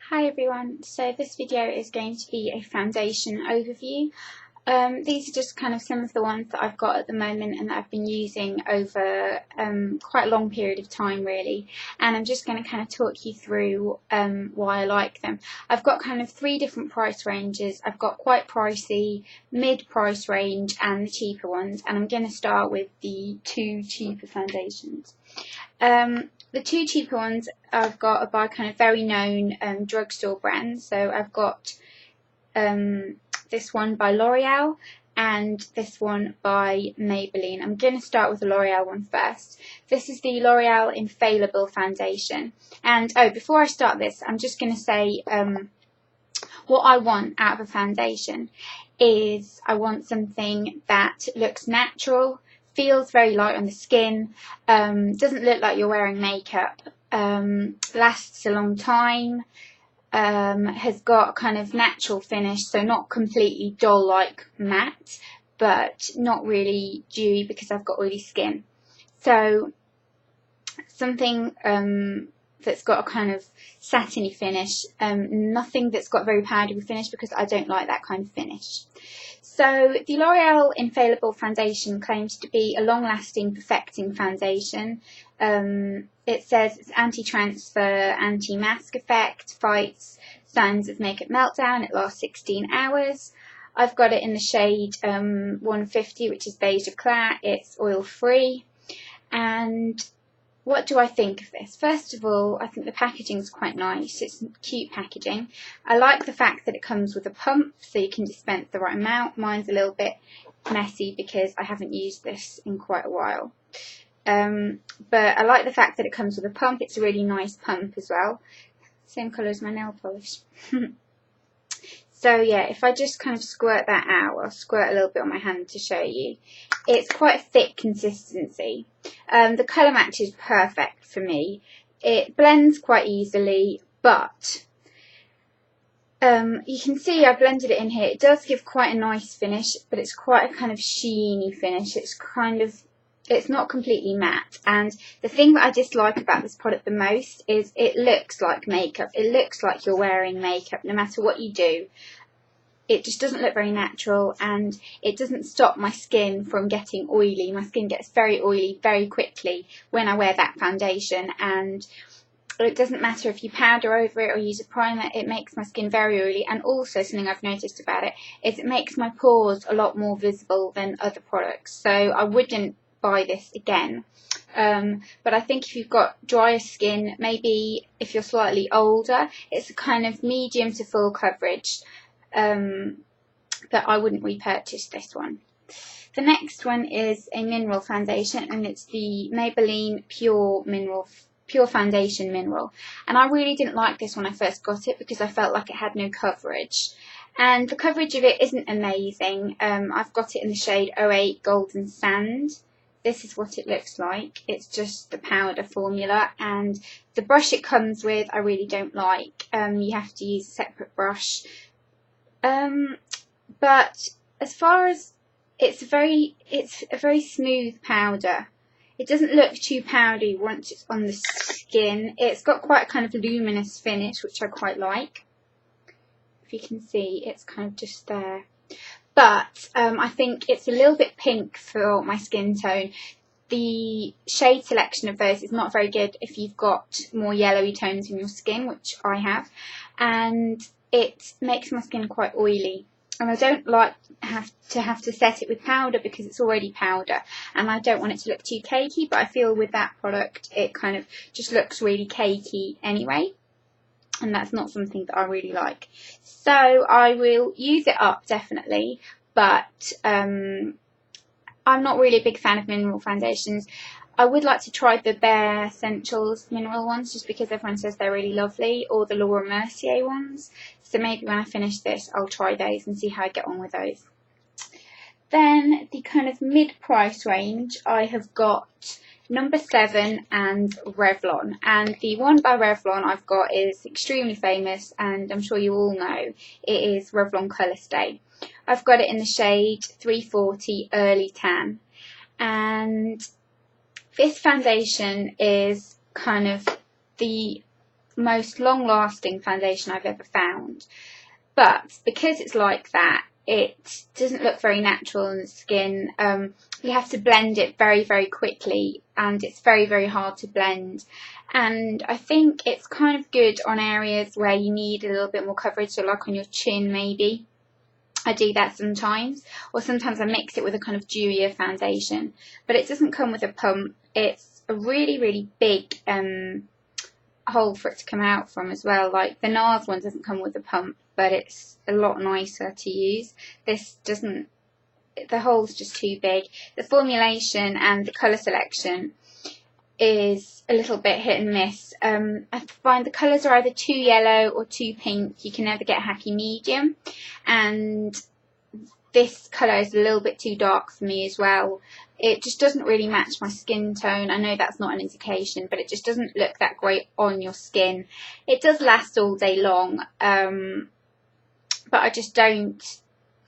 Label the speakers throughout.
Speaker 1: Hi everyone, so this video is going to be a foundation overview. These are just kind of some of the ones that I've got at the moment and that I've been using over quite a long period of time really, and I'm just going to kind of talk you through why I like them. I've got kind of three different price ranges. I've got quite pricey, mid-price range and the cheaper ones, and I'm going to start with the two cheaper foundations. The two cheaper ones I've got are by kind of very known drugstore brands. So I've got this one by L'Oreal and this one by Maybelline. I'm going to start with the L'Oreal one first. This is the L'Oreal Infallible Foundation. And before I start this, I'm just going to say what I want out of a foundation is I want something that looks natural, feels very light on the skin, doesn't look like you're wearing makeup, lasts a long time, has got kind of natural finish, so not completely doll like matte, but not really dewy because I've got oily skin. So something that's got a kind of satiny finish, nothing that's got very powdery finish because I don't like that kind of finish. So the L'Oreal Infallible Foundation claims to be a long-lasting perfecting foundation. It says it's anti-transfer, anti-mask effect, fights signs of makeup meltdown, it lasts 16 hours. I've got it in the shade 150, which is beige eclat. It's oil-free. And what do I think of this? First of all, I think the packaging is quite nice. It's cute packaging. I like the fact that it comes with a pump, so you can dispense the right amount. Mine's a little bit messy because I haven't used this in quite a while. But I like the fact that it comes with a pump. It's a really nice pump as well. Same colour as my nail polish. So yeah, if I just kind of squirt that out, I'll squirt a little bit on my hand to show you. It's quite a thick consistency. The colour match is perfect for me. It blends quite easily, but you can see I blended it in here. It does give quite a nice finish, but it's quite a kind of sheeny finish. It's not completely matte, and the thing that I dislike about this product the most is it looks like makeup. It looks like you're wearing makeup no matter what you do. It just doesn't look very natural, and it doesn't stop my skin from getting oily. My skin gets very oily very quickly when I wear that foundation, and it doesn't matter if you powder over it or use a primer, it makes my skin very oily. And also something I've noticed about it is it makes my pores a lot more visible than other products. So I wouldn't buy this again. But I think if you've got drier skin, maybe if you're slightly older, it's a kind of medium to full coverage, but I wouldn't repurchase this one. The next one is a mineral foundation, and it's the Maybelline Pure Foundation Mineral. And I really didn't like this when I first got it because I felt like it had no coverage. And the coverage of it isn't amazing. I've got it in the shade 08 Golden Sand. This is what it looks like. It's just the powder formula, and the brush it comes with I really don't like. You have to use a separate brush. But as far as it's a very smooth powder. It doesn't look too powdery once it's on the skin. It's got quite a kind of luminous finish, which I quite like. If you can see, it's kind of just there. But I think it's a little bit pink for my skin tone. The shade selection of those is not very good if you've got more yellowy tones in your skin, which I have. And it makes my skin quite oily. And I don't like to have to set it with powder because it's already powder. And I don't want it to look too cakey, but I feel with that product it kind of just looks really cakey anyway. And that's not something that I really like. So I will use it up definitely, but I'm not really a big fan of mineral foundations. I would like to try the Bare Essentials mineral ones just because everyone says they're really lovely, or the Laura Mercier ones. So maybe when I finish this I'll try those and see how I get on with those. Then the kind of mid-price range, I have got number 7 and Revlon, and the one by Revlon I've got is extremely famous, and I'm sure you all know it is Revlon Colour Stay. I've got it in the shade 340 Early Tan, and this foundation is kind of most long-lasting foundation I've ever found. But because it's like that, it doesn't look very natural on the skin. You have to blend it very, very quickly, and it's very, very hard to blend. And I think it's kind of good on areas where you need a little bit more coverage, so like on your chin maybe. I do that sometimes, or sometimes I mix it with a kind of dewier foundation. But it doesn't come with a pump. It's a really, really big hole for it to come out from as well. Like the NARS one doesn't come with a pump, but it's a lot nicer to use. This doesn't, the hole's just too big. The formulation and the colour selection is a little bit hit and miss. I find the colours are either too yellow or too pink. You can never get a happy medium, and this colour is a little bit too dark for me as well. It just doesn't really match my skin tone. I know that's not an indication, but it just doesn't look that great on your skin. It does last all day long, but I just don't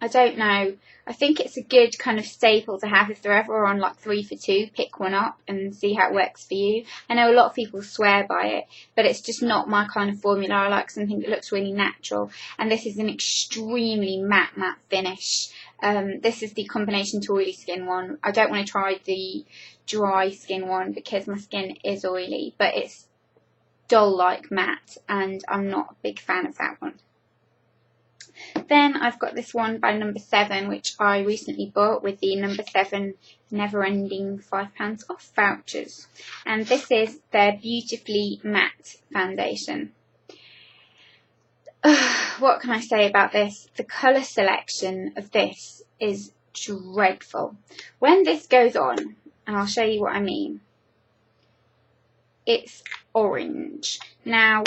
Speaker 1: know. I think it's a good kind of staple to have if they're ever on like 3 for 2. Pick one up and see how it works for you. I know a lot of people swear by it, but it's just not my kind of formula. I like something that looks really natural, and this is an extremely matte finish. This is the combination to oily skin one. I don't want to try the dry skin one because my skin is oily, but it's dull like matte, and I'm not a big fan of that one. Then I've got this one by Number 7, which I recently bought with the Number 7 never-ending £5 off vouchers. And this is their Beautifully Matte Foundation. What can I say about this? The colour selection of this is dreadful. When this goes on, and I'll show you what I mean, it's orange. Now,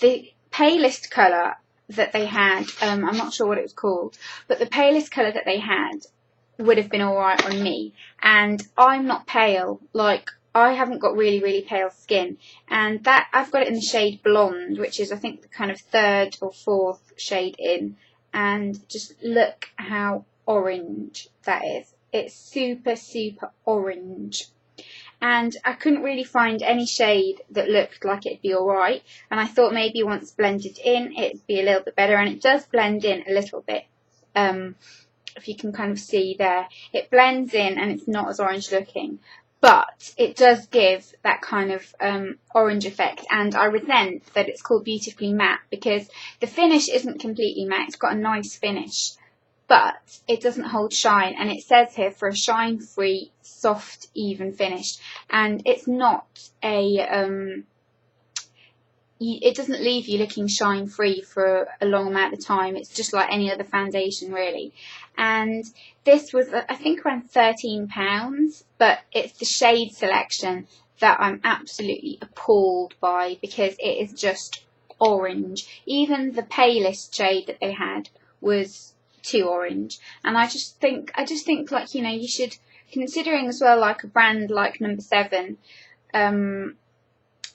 Speaker 1: the palest colour that they had, I'm not sure what it was called, but the palest colour that they had would have been alright on me, and I'm not pale. Like, I haven't got really, really pale skin, and that I've got it in the shade Blonde, which is I think the kind of 3rd or 4th shade in, and just look how orange that is. It's super, super orange. And I couldn't really find any shade that looked like it'd be alright, and I thought maybe once blended in it'd be a little bit better, and it does blend in a little bit. If you can kind of see there, it blends in and it's not as orange looking, but it does give that kind of orange effect, and I resent that it's called Beautifully Matte because the finish isn't completely matte. It's got a nice finish, but it doesn't hold shine, and it says here for a shine-free, soft, even finish, and it's not a it doesn't leave you looking shine-free for a long amount of time. It's just like any other foundation, really. And this was, I think, around £13, but it's the shade selection that I'm absolutely appalled by because it is just orange. Even the palest shade that they had was too orange, and I just think like, you know, you should, considering as well like a brand like Number 7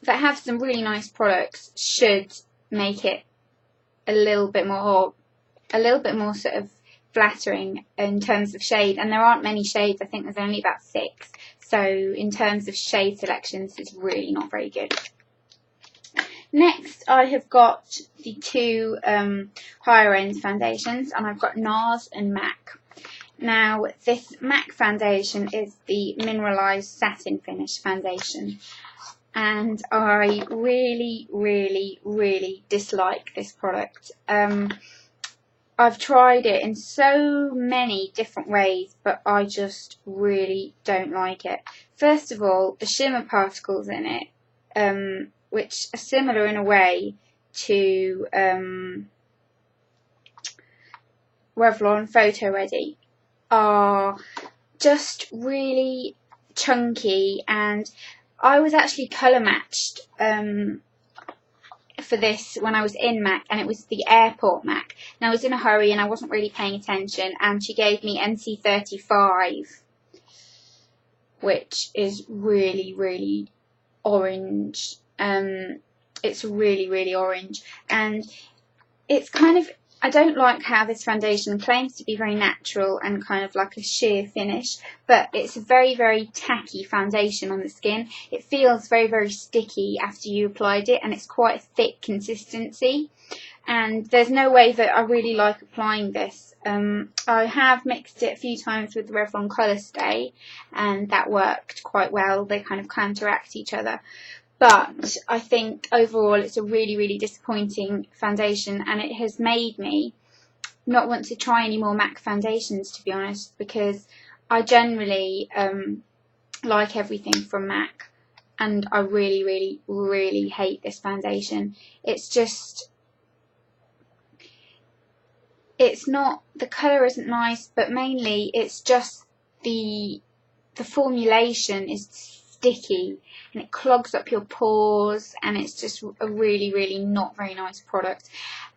Speaker 1: that have some really nice products, should make it a little bit more sort of flattering in terms of shade. And there aren't many shades. I think there's only about 6, so in terms of shade selections it's really not very good. Next, I have got the 2 higher end foundations, and I've got NARS and MAC. Now, this MAC foundation is the mineralized satin finish foundation, and I really, really, really dislike this product. I've tried it in so many different ways, but I just really don't like it. First of all, the shimmer particles in it, which are similar in a way to Revlon Photo Ready, are just really chunky, and I was actually colour matched for this when I was in MAC, and it was the airport MAC, and I was in a hurry and I wasn't really paying attention, and she gave me NC35, which is really, really orange. It's really, really orange, and it's kind of I don't like how this foundation claims to be very natural and kind of like a sheer finish, but it's a very, very tacky foundation on the skin. It feels very, very sticky after you applied it, and it's quite a thick consistency. And there's no way that I really like applying this. I have mixed it a few times with the Revlon Colour Stay, and that worked quite well. They kind of counteract each other. But I think overall it's a really, really disappointing foundation, and it has made me not want to try any more MAC foundations, to be honest, because I generally like everything from MAC, and I really, really, really hate this foundation. It's just, it's not, the colour isn't nice, but mainly it's just the formulation is sticky and it clogs up your pores, and it's just a really, really not very nice product.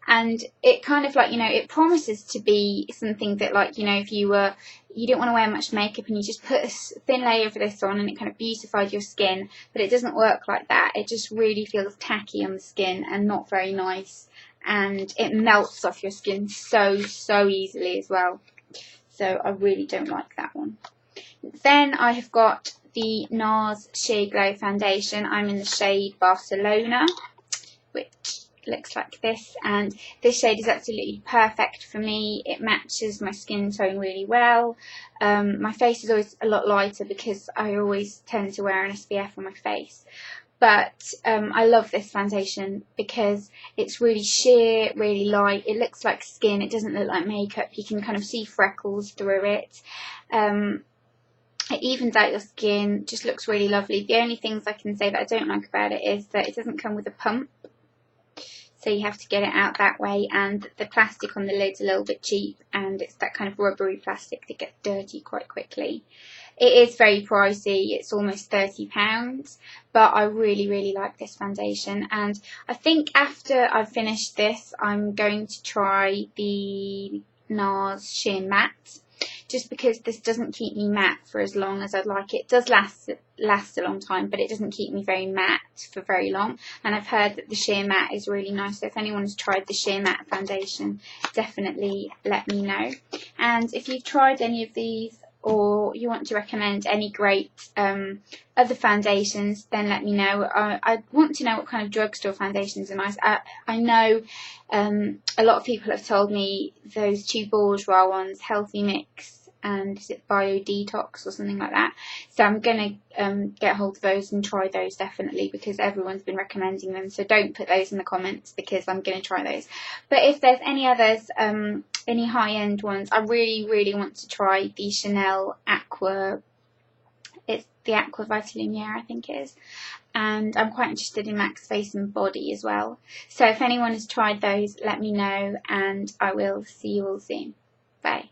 Speaker 1: And it kind of like, you know, it promises to be something that, like, you know, if you didn't want to wear much makeup and you just put a thin layer of this on and it kind of beautified your skin, but it doesn't work like that. It just really feels tacky on the skin and not very nice, and it melts off your skin so easily as well. So I really don't like that one. Then I have got the NARS Sheer Glow foundation. I'm in the shade Barcelona, which looks like this, and this shade is absolutely perfect for me. It matches my skin tone really well. My face is always a lot lighter because I always tend to wear an SPF on my face. But I love this foundation because it's really sheer, really light. It looks like skin. It doesn't look like makeup. You can kind of see freckles through it. It evens out your skin, just looks really lovely. The only things I can say that I don't like about it is that it doesn't come with a pump, so you have to get it out that way, and the plastic on the lid's a little bit cheap, and it's that kind of rubbery plastic that gets dirty quite quickly. It is very pricey, it's almost £30, but I really, really like this foundation, and I think after I've finished this I'm going to try the NARS Sheer Matte, just because this doesn't keep me matte for as long as I'd like. It does last a long time, but it doesn't keep me very matte for very long. And I've heard that the Sheer Matte is really nice, so if anyone has tried the Sheer Matte foundation, definitely let me know. And if you've tried any of these, or you want to recommend any great other foundations, then let me know. I want to know what kind of drugstore foundations are nice. I know a lot of people have told me those two bourgeois ones, Healthy Mix and is it Bio Detox or something like that. So I'm going to get hold of those and try those definitely, because everyone's been recommending them. So don't put those in the comments because I'm going to try those. But if there's any others, any high-end ones, I really, really want to try the Chanel Aqua. It's the Aqua Vita Lumiere, I think it is. And I'm quite interested in Max Face and Body as well. So if anyone has tried those, let me know, and I will see you all soon. Bye.